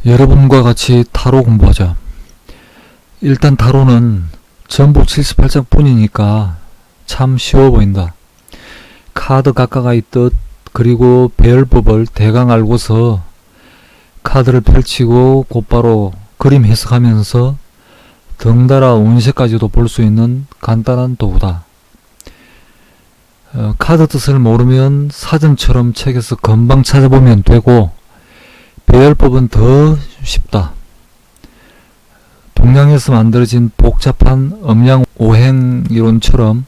여러분과 같이 타로 공부하자. 일단 타로는 전부 78장 뿐이니까 참 쉬워 보인다. 카드 각각가 있듯 그리고 배열법을 대강 알고서 카드를 펼치고 곧바로 그림 해석하면서 덩달아 운세까지도 볼 수 있는 간단한 도구다. 카드 뜻을 모르면 사전처럼 책에서 금방 찾아보면 되고 배열법은 더 쉽다. 동양에서 만들어진 복잡한 음양 오행 이론처럼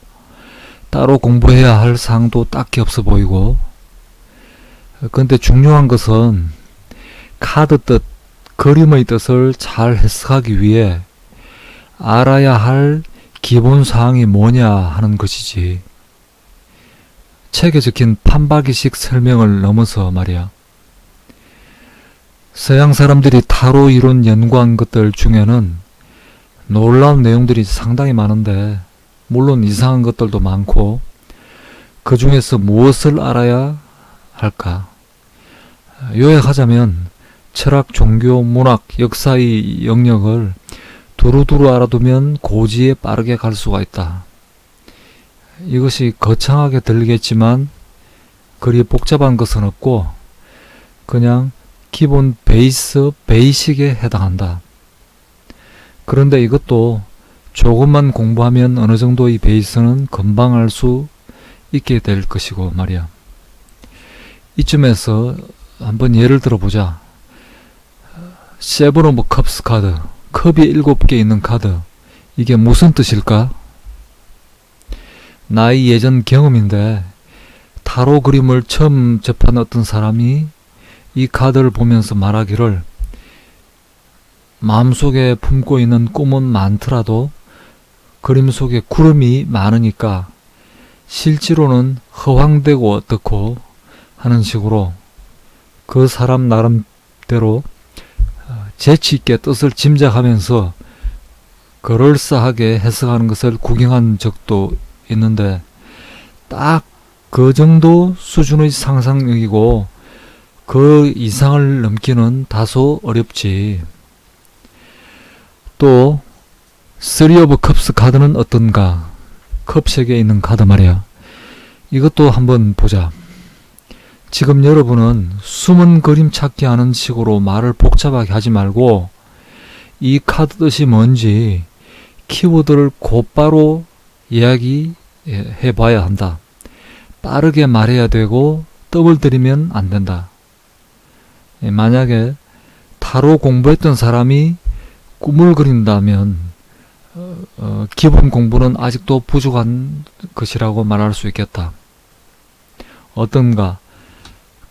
따로 공부해야 할 사항도 딱히 없어 보이고, 근데 중요한 것은 카드 뜻, 그림의 뜻을 잘 해석하기 위해 알아야 할 기본 사항이 뭐냐 하는 것이지, 책에 적힌 판박이식 설명을 넘어서 말이야. 서양 사람들이 타로 이론 연구한 것들 중에는 놀라운 내용들이 상당히 많은데, 물론 이상한 것들도 많고, 그 중에서 무엇을 알아야 할까? 요약하자면 철학, 종교, 문학, 역사의 영역을 두루두루 알아두면 고지에 빠르게 갈 수가 있다. 이것이 거창하게 들리겠지만 그리 복잡한 것은 없고 그냥 기본 베이식에 해당한다. 그런데 이것도 조금만 공부하면 어느 정도의 베이스는 금방 알 수 있게 될 것이고 말이야. 이쯤에서 한번 예를 들어보자. 세븐 오브 컵스 카드, 컵이 7개 있는 카드, 이게 무슨 뜻일까? 나의 예전 경험인데, 타로 그림을 처음 접한 어떤 사람이 이 카드를 보면서 말하기를, 마음속에 품고 있는 꿈은 많더라도 그림 속에 구름이 많으니까 실제로는 허황되고 어떻고 하는 식으로 그 사람 나름대로 재치있게 뜻을 짐작하면서 그럴싸하게 해석하는 것을 구경한 적도 있는데, 딱 그 정도 수준의 상상력이고 그 이상을 넘기는 다소 어렵지. 또 쓰리 오브 컵스 카드는 어떤가? 컵색에 있는 카드 말이야. 이것도 한번 보자. 지금 여러분은 숨은 그림 찾기 하는 식으로 말을 복잡하게 하지 말고 이 카드 뜻이 뭔지 키워드를 곧바로 이야기해 봐야 한다. 빠르게 말해야 되고 떡을 들이면 안 된다. 만약에 타로 공부했던 사람이 꿈을 그린다면 기본 공부는 아직도 부족한 것이라고 말할 수 있겠다. 어떤가?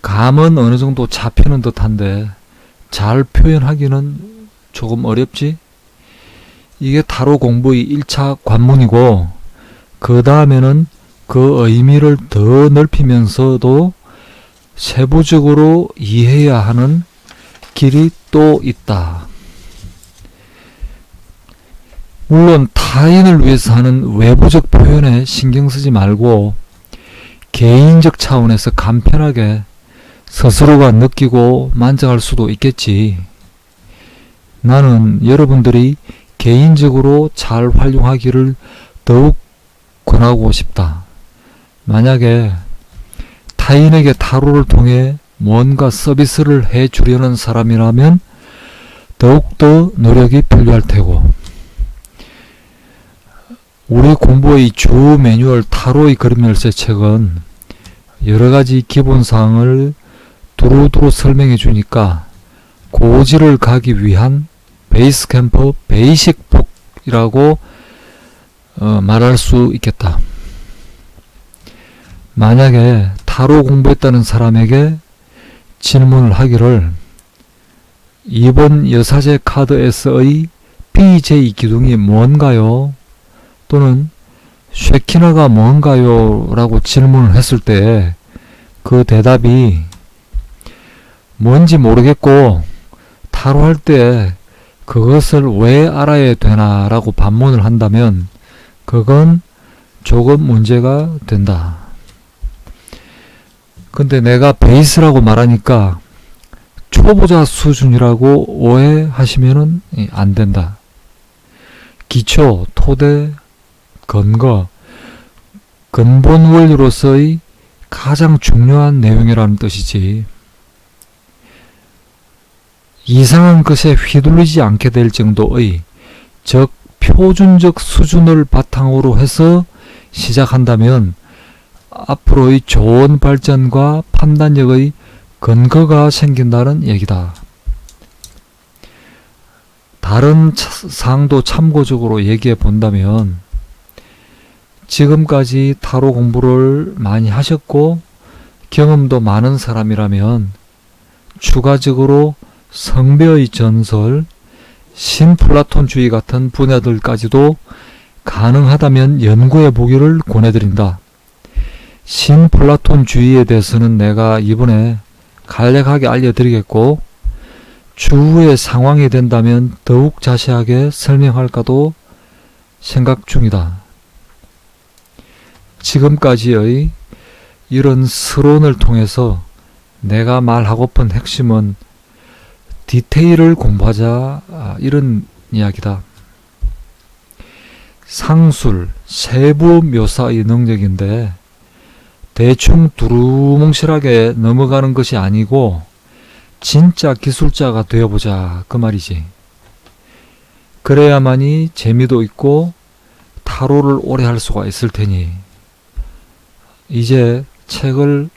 감은 어느 정도 잡히는 듯한데 잘 표현하기는 조금 어렵지? 이게 타로 공부의 1차 관문이고, 그 다음에는 그 의미를 더 넓히면서도 세부적으로 이해해야 하는 길이 또 있다. 물론 타인을 위해서 하는 외부적 표현에 신경 쓰지 말고 개인적 차원에서 간편하게 스스로가 느끼고 만족할 수도 있겠지. 나는 여러분들이 개인적으로 잘 활용하기를 더욱 권하고 싶다. 만약에 타인에게 타로를 통해 뭔가 서비스를 해주려는 사람이라면 더욱더 노력이 필요할 테고, 우리 공부의 주 매뉴얼 타로의 그림 열쇠 책은 여러가지 기본사항을 두루두루 설명해 주니까 고지를 가기 위한 베이스 캠프 베이식북이라고 말할 수 있겠다. 만약에 타로 공부했다는 사람에게 질문을 하기를, 이번 여사제 카드에서의 BJ 기둥이 뭔가요? 또는 쉐키나가 뭔가요? 라고 질문을 했을 때 그 대답이 뭔지 모르겠고 타로 할 때 그것을 왜 알아야 되나 라고 반문을 한다면 그건 조금 문제가 된다. 근데 내가 베이스라고 말하니까 초보자 수준이라고 오해하시면은 안 된다. 기초, 토대, 근거, 근본 원리로서의 가장 중요한 내용이라는 뜻이지. 이상한 것에 휘둘리지 않게 될 정도의 즉 표준적 수준을 바탕으로 해서 시작한다면 앞으로의 좋은 발전과 판단력의 근거가 생긴다는 얘기다. 다른 사항도 참고적으로 얘기해 본다면 지금까지 타로 공부를 많이 하셨고 경험도 많은 사람이라면 추가적으로 성배의 전설, 신플라톤주의 같은 분야들까지도 가능하다면 연구해 보기를 권해드린다. 신플라톤주의에 대해서는 내가 이번에 간략하게 알려드리겠고 추후에 상황이 된다면 더욱 자세하게 설명할까도 생각 중이다. 지금까지의 이런 서론을 통해서 내가 말하고픈 핵심은 디테일을 공부하자 이런 이야기다. 상술, 세부 묘사의 능력인데 대충 두루뭉실하게 넘어가는 것이 아니고 진짜 기술자가 되어보자 그 말이지. 그래야만이 재미도 있고 타로를 오래 할 수가 있을 테니 이제 책을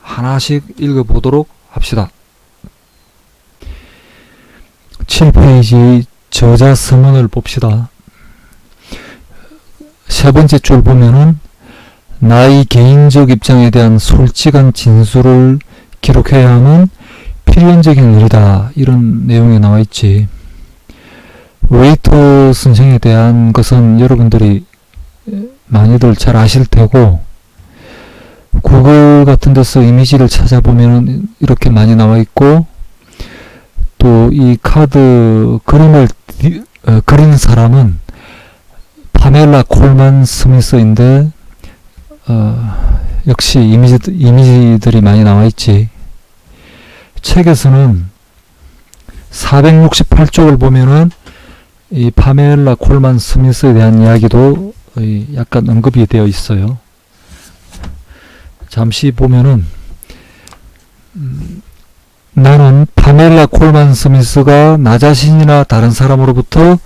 하나씩 읽어보도록 합시다. 7페이지 저자 서문을 봅시다. 세 번째 줄 보면은 나의 개인적 입장에 대한 솔직한 진술을 기록해야 하는 필연적인 일이다. 이런 내용이 나와 있지. 웨이터 선생에 대한 것은 여러분들이 많이들 잘 아실 테고 구글 같은 데서 이미지를 찾아보면 이렇게 많이 나와 있고 또 이 카드 그림을 그린 사람은 파멜라 콜만 스미스인데 역시 이미지들이 많이 나와 있지. 책에서는 468쪽을 보면은 이 파멜라 콜만 스미스에 대한 이야기도 약간 언급이 되어 있어요. 잠시 보면은 나는 파멜라 콜만 스미스가 나 자신이나 다른 사람으로부터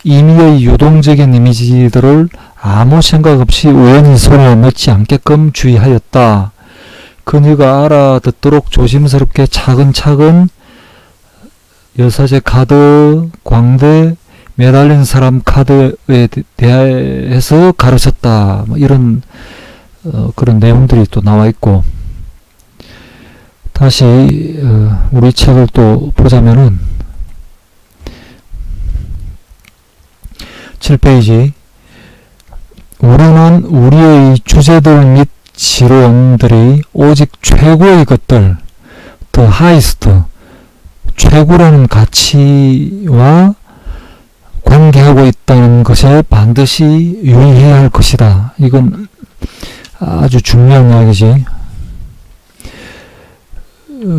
임의의 유동적인 이미지들을 아무 생각 없이 우연히 손에 넣지 않게끔 주의하였다. 그녀가 알아듣도록 조심스럽게 차근차근 여사제 카드, 광대, 매달린 사람 카드에 대해서 가르쳤다. 뭐 이런 그런 내용들이 또 나와 있고 다시 우리 책을 또 보자면은 7페이지 우리는 우리의 주제들 및 지론들이 오직 최고의 것들, the highest, 최고라는 가치와 관계하고 있다는 것에 반드시 유의해야 할 것이다. 이건 아주 중요한 이야기지.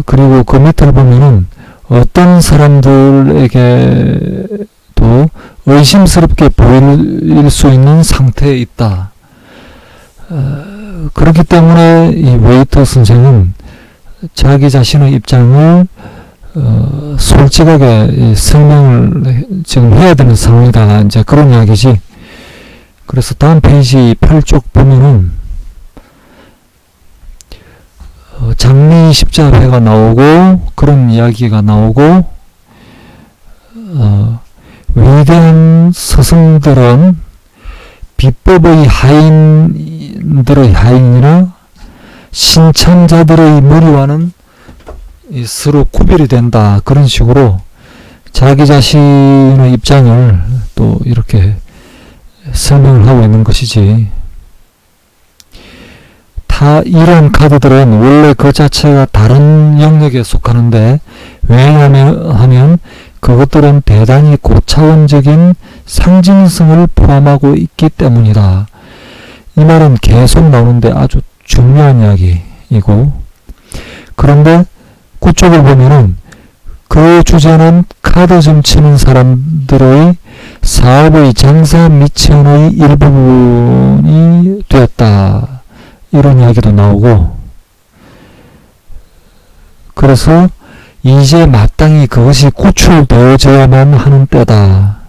그리고 그 밑을 보면은 어떤 사람들에게도 의심스럽게 보일 수 있는 상태에 있다. 그렇기 때문에 이 웨이터 선생은 자기 자신의 입장을 솔직하게 설명을 지금 해야 되는 상황이다. 이제 그런 이야기지. 그래서 다음 페이지 8쪽 보면은 장미 십자회가 나오고 그런 이야기가 나오고 위대한 스승들은 비법의 하인들의 하인이나 신참자들의 무리와는 서로 구별이 된다. 그런 식으로 자기 자신의 입장을 또 이렇게 설명을 하고 있는 것이지. 이런 카드들은 원래 그 자체가 다른 영역에 속하는데 왜냐하면 그것들은 대단히 고차원적인 상징성을 포함하고 있기 때문이다. 이 말은 계속 나오는데 아주 중요한 이야기이고 그런데 그쪽을 보면은 그 주제는 카드점 치는 사람들의 사업의 장사 미천의 일부분이 되었다. 이런 이야기도 나오고, 그래서 이제 마땅히 그것이 구출되어져야만 하는 때다.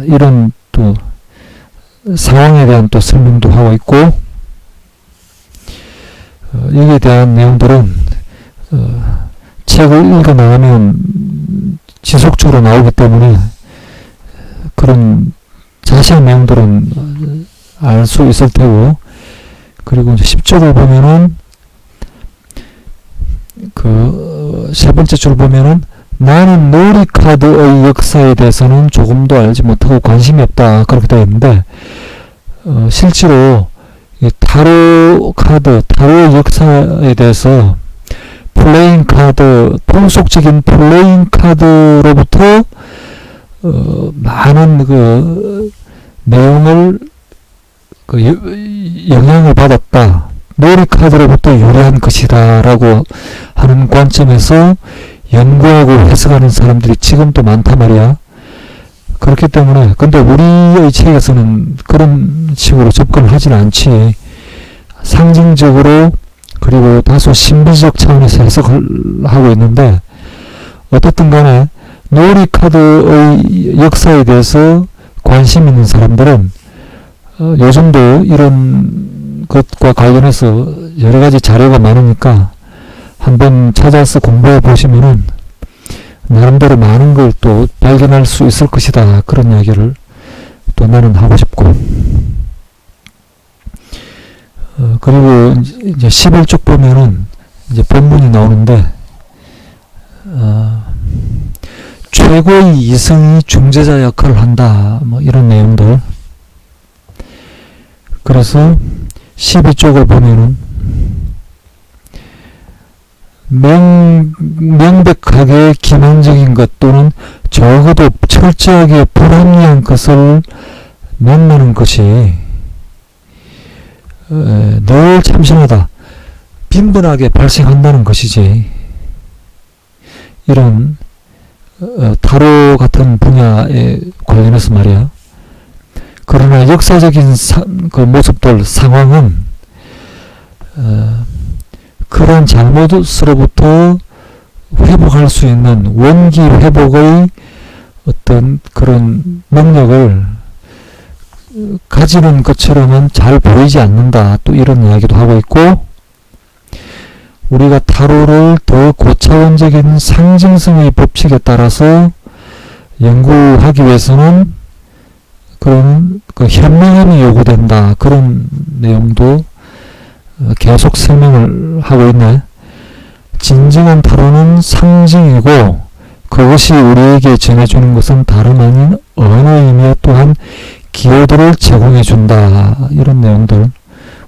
이런 또 상황에 대한 또 설명도 하고 있고, 여기에 대한 내용들은 책을 읽어 나가면 지속적으로 나오기 때문에 그런 자세한 내용들은 알 수 있을 테고, 그리고 이제 10쪽을 보면은 그 세 번째 줄 보면은 나는 놀이카드의 역사에 대해서는 조금도 알지 못하고 관심이 없다, 그렇게 되어 있는데, 실제로 이 타로 카드, 타로의 역사에 대해서 플레잉 카드, 통속적인 플레잉 카드로부터 많은 그 내용을 영향을 받았다. 놀이 카드로부터 유래한 것이다 라고 하는 관점에서 연구하고 해석하는 사람들이 지금도 많단 말이야. 그렇기 때문에, 근데 우리의 책에서는 그런 식으로 접근을 하지는 않지. 상징적으로, 그리고 다소 신비적 차원에서 해석을 하고 있는데, 어떻든 간에 놀이 카드의 역사에 대해서 관심 있는 사람들은 요즘도 이런 것과 관련해서 여러 가지 자료가 많으니까 한번 찾아서 공부해 보시면은 나름대로 많은 걸 또 발견할 수 있을 것이다. 그런 이야기를 또 나는 하고 싶고, 그리고 이제 11쪽 보면은 이제 본문이 나오는데, 최고의 이성이 중재자 역할을 한다. 뭐 이런 내용들. 그래서 12쪽을 보면은 명백하게 기만적인 것 또는 적어도 철저하게 불합리한 것을 만나는 것이 늘 참신하다, 빈번하게 발생한다는 것이지. 이런 타로 같은 분야에 관련해서 말이야. 그러나 역사적인 그 모습들, 상황은 그런 잘못으로부터 회복할 수 있는 원기 회복의 어떤 그런 능력을 가지는 것처럼은 잘 보이지 않는다. 또 이런 이야기도 하고 있고, 우리가 타로를 더 고차원적인 상징성의 법칙에 따라서 연구하기 위해서는 그런 그 현명함이 요구된다. 그런 내용도 계속 설명을 하고 있네. 진정한 타로는 상징이고 그것이 우리에게 전해주는 것은 다름 아닌 언어이며 또한 기호들을 제공해준다. 이런 내용들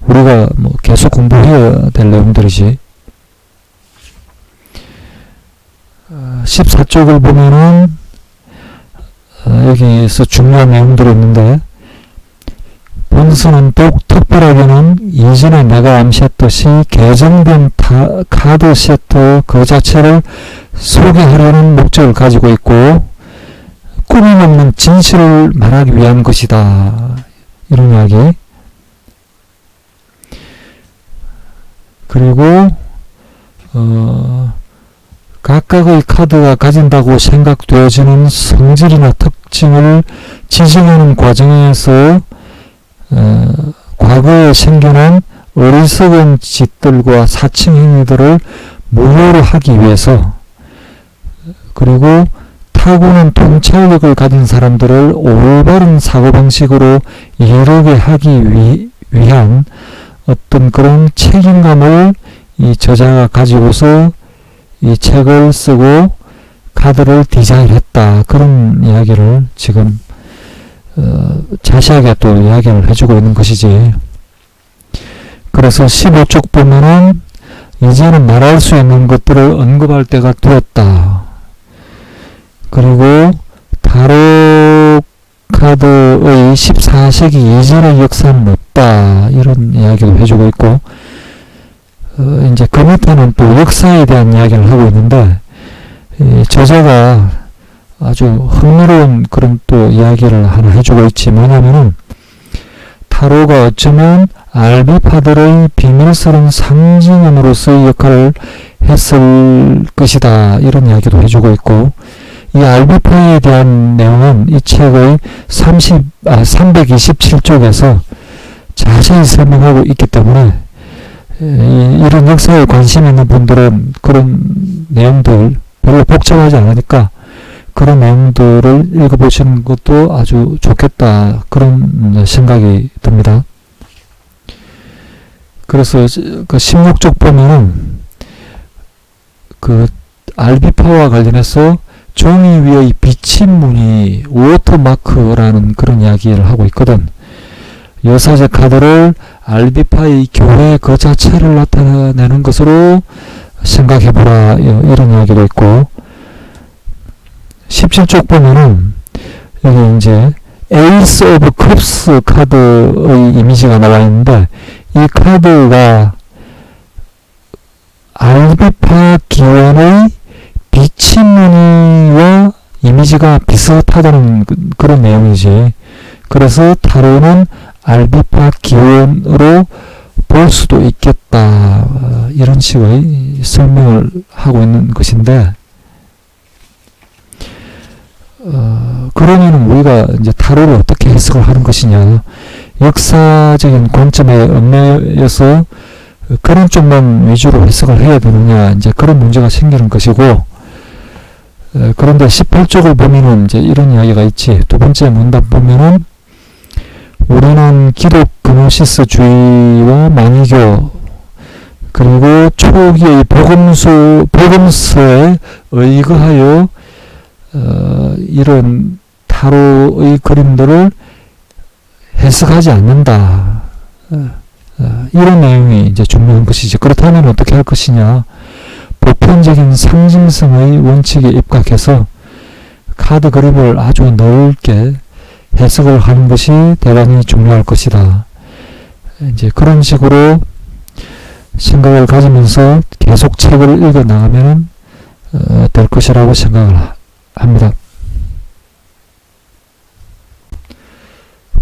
우리가 뭐 계속 공부해야 될 내용들이지. 14쪽을 보면은 여기서 중요한 내용들이 있는데, 본서는 또 특별하게는 이전에 내가 암시했듯이 개정된 카드 세트 그 자체를 소개하려는 목적을 가지고 있고, 꾸밈 없는 진실을 말하기 위한 것이다. 이런 이야기. 그리고 각각의 카드가 가진다고 생각되어지는 성질이나 특징을 지정하는 과정에서 과거에 생겨난 어리석은 짓들과 사칭 행위들을 무효로 하기 위해서, 그리고 타고난 통찰력을 가진 사람들을 올바른 사고방식으로 이르게 하기 위한 어떤 그런 책임감을 이 저자가 가지고서 이 책을 쓰고 카드를 디자인했다. 그런 이야기를 지금 자세하게 또 이야기를 해주고 있는 것이지. 그래서 15쪽 보면은 이제는 말할 수 있는 것들을 언급할 때가 되었다. 그리고 타로 카드의 14세기 이전의 역사는 없다. 이런 이야기도 해주고 있고, 이제 그 밑에는 또 역사에 대한 이야기를 하고 있는데, 저자가 아주 흥미로운 그런 또 이야기를 하나 해주고 있지. 뭐냐면은, 타로가 어쩌면 알비파들의 비밀스러운 상징음으로서의 역할을 했을 것이다. 이런 이야기도 해주고 있고, 이 알비파에 대한 내용은 이 책의 327쪽에서 자세히 설명하고 있기 때문에, 이런 역사에 관심 있는 분들은 그런 내용들 별로 복잡하지 않으니까 그런 내용들을 읽어보시는 것도 아주 좋겠다, 그런 생각이 듭니다. 그래서 그 16쪽 보면은 그 알비파와 관련해서 종이 위의 비침무늬 워터마크라는 그런 이야기를 하고 있거든. 여사제 카드를 알비파의 교회 그 자체를 나타내는 것으로 생각해보라, 이런 이야기도 있고, 17쪽 보면은 여기 이제 에이스 오브 컵스 카드의 이미지가 나와 있는데, 이 카드가 알비파 기원의 비침무늬와 이미지가 비슷하다는 그런 내용이지. 그래서 타로는 알비파 기원으로 볼 수도 있겠다, 이런 식의 설명을 하고 있는 것인데, 그러면 우리가 이제 타로를 어떻게 해석을 하는 것이냐, 역사적인 관점에 얽매여서 그런 쪽만 위주로 해석을 해야 되느냐, 이제 그런 문제가 생기는 것이고, 그런데 18쪽을 보면은 이제 이런 이야기가 있지. 두 번째 문답 보면은, 우리는 기독 그노시스주의와 만이교, 그리고 초기의 복음서에 의거하여 이런 타로의 그림들을 해석하지 않는다, 이런 내용이 이제 중요한 것이지. 그렇다면 어떻게 할 것이냐, 보편적인 상징성의 원칙에 입각해서 카드 그림을 아주 넓게 해석을 하는 것이 대단히 중요할 것이다. 이제 그런 식으로 생각을 가지면서 계속 책을 읽어 나가면 될 것이라고 생각을 합니다.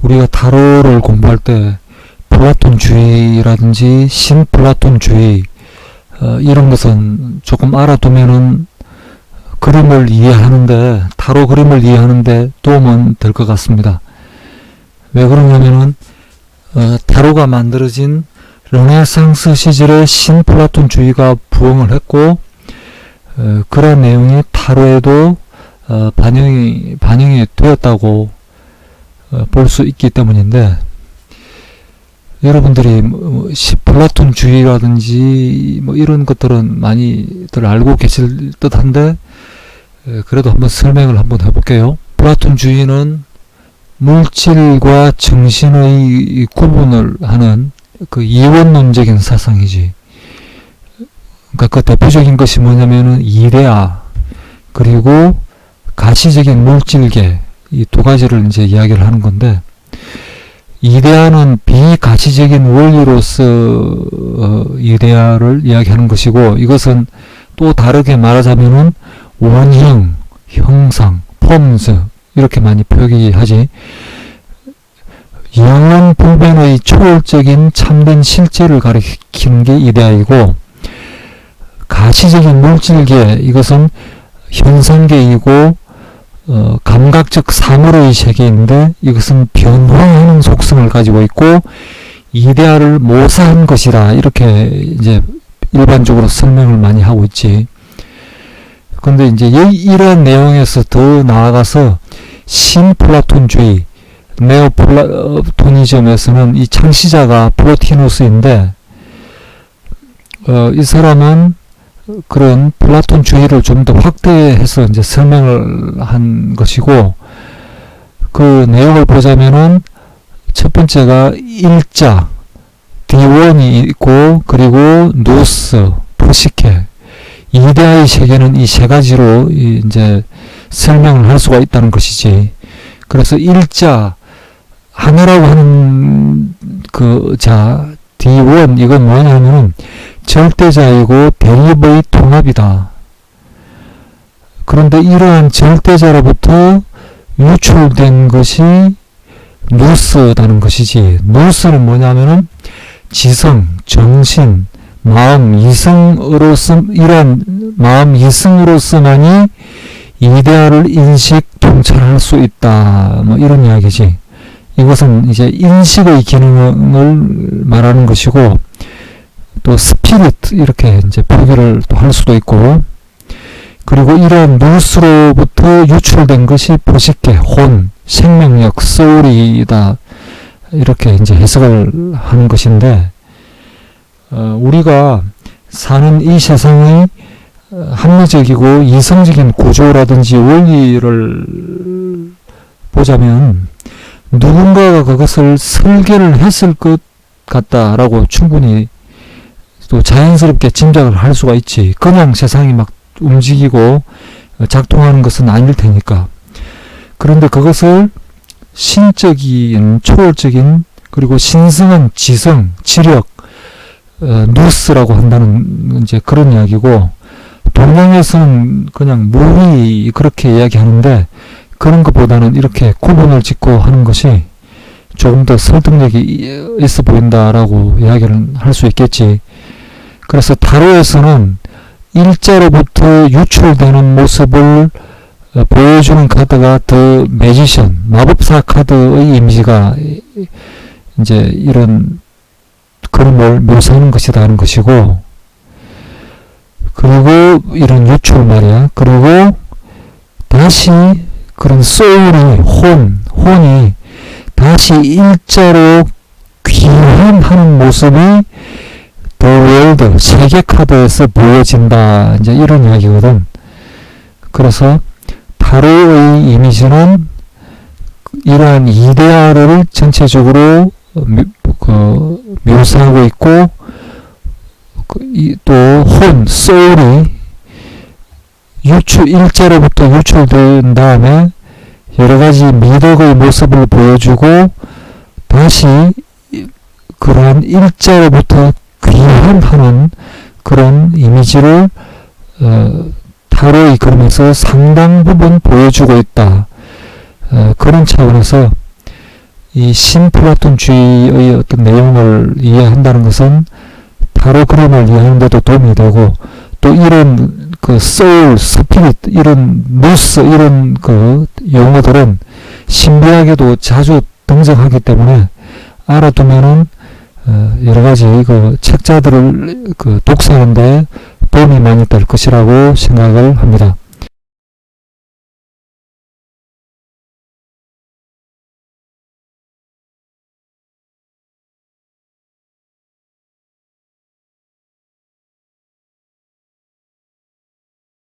우리가 타로를 공부할 때 플라톤주의라든지 신플라톤주의, 이런 것은 조금 알아두면은 그림을 이해하는데, 타로 그림을 이해하는데 도움은 될 것 같습니다. 왜 그러냐면은 타로가 만들어진 르네상스 시절에 신플라톤주의가 부흥을 했고, 그런 내용이 타로에도 반영이 되었다고 볼 수 있기 때문인데, 여러분들이 플라톤주의라든지 이런 것들은 많이들 알고 계실 듯한데, 그래도 한번 설명을 한번 해볼게요. 플라톤주의는 물질과 정신의 구분을 하는 그 이원론적인 사상이지. 그러니까 그 대표적인 것이 뭐냐면은 이데아, 그리고 가시적인 물질계, 이 두 가지를 이제 이야기를 하는 건데, 이데아는 비가시적인 원리로서 이데아를 이야기하는 것이고, 이것은 또 다르게 말하자면은 원형, 형상, 폼스, 이렇게 많이 표기하지. 영원 불변의 초월적인 참된 실제를 가리키는 게 이데아이고, 가시적인 물질계, 이것은 현상계이고 감각적 사물의 세계인데, 이것은 변화하는 속성을 가지고 있고 이데아를 모사한 것이다, 이렇게 이제 일반적으로 설명을 많이 하고 있지. 근데 이제 이러한 내용에서 더 나아가서 신플라톤주의, 네오플라토니즘에서는 이 창시자가 플로티누스인데, 이 사람은 그런 플라톤주의를 좀 더 확대해서 이제 설명을 한 것이고, 그 내용을 보자면은 첫 번째가 일자, D1이 있고, 그리고 노스, 포시케, 이데아의 세계는 이 세 가지로 이제 설명을 할 수가 있다는 것이지. 그래서 일자, 하나라고 하는 그 자, D1 이건 뭐냐면은 절대자이고 대립의 통합이다. 그런데 이러한 절대자로부터 유출된 것이 누스다는 것이지. 누스는 뭐냐면은 지성, 정신, 마음 이런 마음 이승으로서만이 이데아를 인식, 통찰할 수 있다. 뭐 이런 이야기지. 이것은 이제 인식의 기능을 말하는 것이고, 또 스피릿 이렇게 이제 표기를 또 할 수도 있고, 그리고 이런 누스로부터 유출된 것이 포식계, 혼, 생명력, 소울이다. 이렇게 이제 해석을 하는 것인데, 우리가 사는 이 세상의 합리적이고 이성적인 구조라든지 원리를 보자면 누군가가 그것을 설계를 했을 것 같다라고 충분히 또 자연스럽게 짐작을 할 수가 있지. 그냥 세상이 막 움직이고 작동하는 것은 아닐 테니까. 그런데 그것을 신적인, 초월적인, 그리고 신성한 지성, 지력, 누스라고 한다는 이제 그런 이야기고, 동양에서는 그냥 무의 그렇게 이야기하는데, 그런 것보다는 이렇게 구분을 짓고 하는 것이 조금 더 설득력이 있어 보인다라고 이야기를 할 수 있겠지. 그래서 타로에서는 일자로부터 유출되는 모습을 보여주는 카드가 더 매지션, 마법사 카드의 이미지가 이제 이런 그림을 묘사하는 것이다 하는 것이고, 그리고 이런 유출 말이야. 그리고 다시 그런 소울이, 혼이 다시 일자로 귀환하는 모습이 더 월드, 세계 카드에서 보여진다. 이제 이런 이야기거든. 그래서 타로의 이미지는 이러한 이데아를 전체적으로 묘사하고 있고, 또 혼, 소울이 일자로부터 유출된 다음에 여러가지 미덕의 모습을 보여주고, 다시 그러한 일자로부터 귀환하는 그런 이미지를 타로의 그림에서 상당 부분 보여주고 있다. 그런 차원에서 이 신플라톤주의의 어떤 내용을 이해한다는 것은 타로 그림을 이해하는 데도 도움이 되고, 또 이런 그 소울, 스피릿, 이런 누스, 이런 그 용어들은 신비학에도 자주 등장하기 때문에 알아두면은 여러가지 그 책자들을 그 독서하는데 도움이 많이 될 것이라고 생각을 합니다.